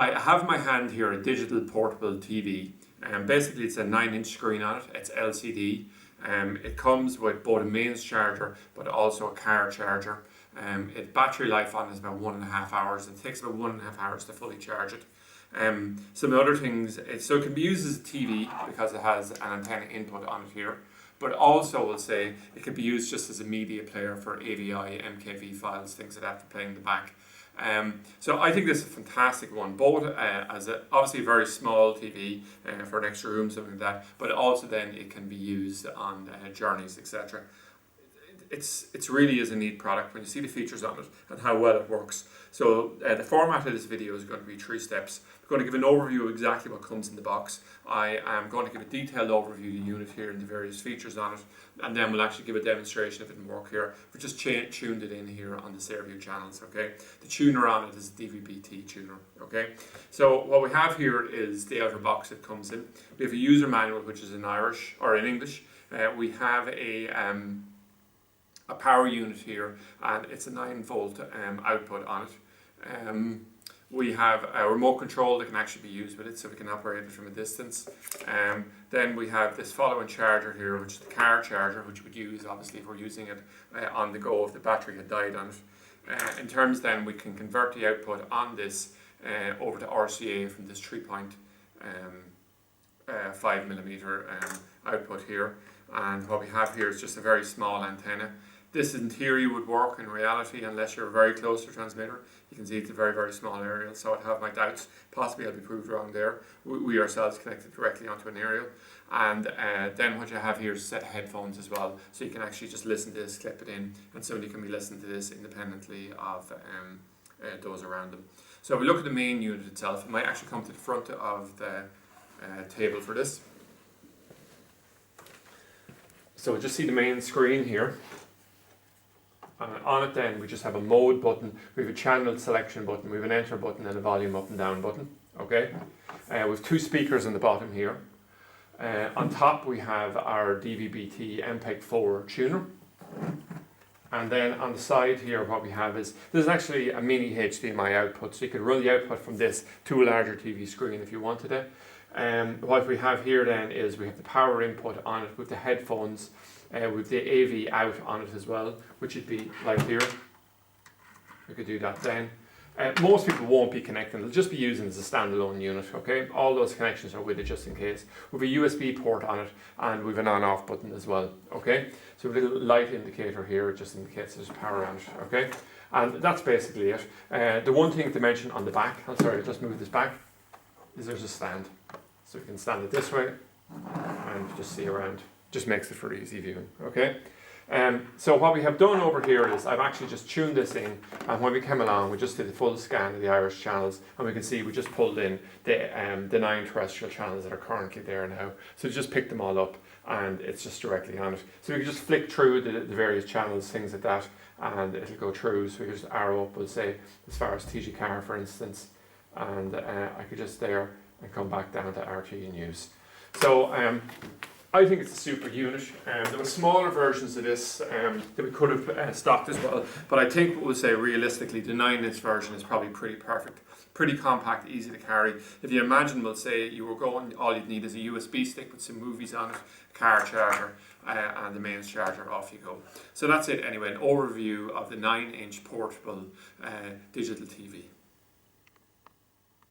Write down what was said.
I have in my hand here a digital portable TV, and basically it's a 9-inch screen on it. It's LCD. It comes with both a mains charger but also a car charger. Its battery life on it is about 1.5 hours. It takes about 1.5 hours to fully charge it. Some other things, so it can be used as a TV because it has an antenna input on it here, but also we'll say it can be used just as a media player for AVI, MKV files, things like that to play in the back. So I think this is a fantastic one, both as obviously a very small TV for an extra room, something like that, but also then it can be used on journeys, etc. It's really is a neat product when you see the features on it and how well it works. So the format of this video is going to be 3 steps. I'm going to give an overview of exactly what comes in the box. I am going to give a detailed overview of the unit here and the various features on it, and then we'll actually give a demonstration if it didn't work here. We just tuned it in here on the Saorview channels, okay? The tuner on it is a DVB-T tuner, okay? So what we have here is the outer box it comes in. We have a user manual which is in Irish or in English. We have a power unit here, and it's a 9-volt output on it. We have a remote control that can actually be used with it, so we can operate it from a distance. Then we have this follow-on charger here, which is the car charger, which we would use obviously if we're using it on the go if the battery had died on it. In terms then, we can convert the output on this over to RCA from this 3.5 millimeter output here. And what we have here is just a very small antenna. This in theory would work in reality unless you're very close to the transmitter. You can see it's a very, very small aerial, so I'd have my doubts. Possibly I'll be proved wrong there. We ourselves connected directly onto an aerial. And then what you have here is a set of headphones as well, so you can actually just listen to this, clip it in, and somebody can be listening to this independently of those around them. So if we look at the main unit itself, it might actually come to the front of the table for this. So we'll just see the main screen here. On it then we just have a mode button, we have a channel selection button, we have an enter button and a volume up and down button. Okay, we have 2 speakers on the bottom here. On top we have our DVB-T MPEG-4 tuner. And then on the side here what we have is, there's actually a mini HDMI output, so you could run the output from this to a larger TV screen if you wanted it. What we have here then is we have the power input on it with the headphones, with the AV out on it as well, which would be like here. We could do that then. Most people won't be connecting, they'll just be using it as a standalone unit, okay? All those connections are with it just in case. We have a USB port on it, and we have an on-off button as well, okay? So we have a little light indicator here, it just indicates there's power on it, okay? And that's basically it. The one thing to mention on the back, I'm sorry, I'll just move this back, is there's a stand. So we can stand it this way, and just see around. Just makes it for easy viewing, okay? So what we have done over here is I've actually just tuned this in, and when we came along we just did a full scan of the Irish channels, and we can see we just pulled in the 9 terrestrial channels that are currently there now. So just picked them all up and it's just directly on it. So we can just flick through the various channels, things like that, and it'll go through. So we can just arrow up, we'll say as far as TG Car for instance, and I could just there and come back down to RTE News. So I think it's a super unit. There were smaller versions of this that we could have stocked as well, but I think we'll say realistically the 9-inch version is probably pretty perfect, pretty compact, easy to carry. If you imagine, we'll say you were going, all you'd need is a USB stick with some movies on it, car charger, and the mains charger, off you go. So that's it anyway, an overview of the 9-inch portable digital TV.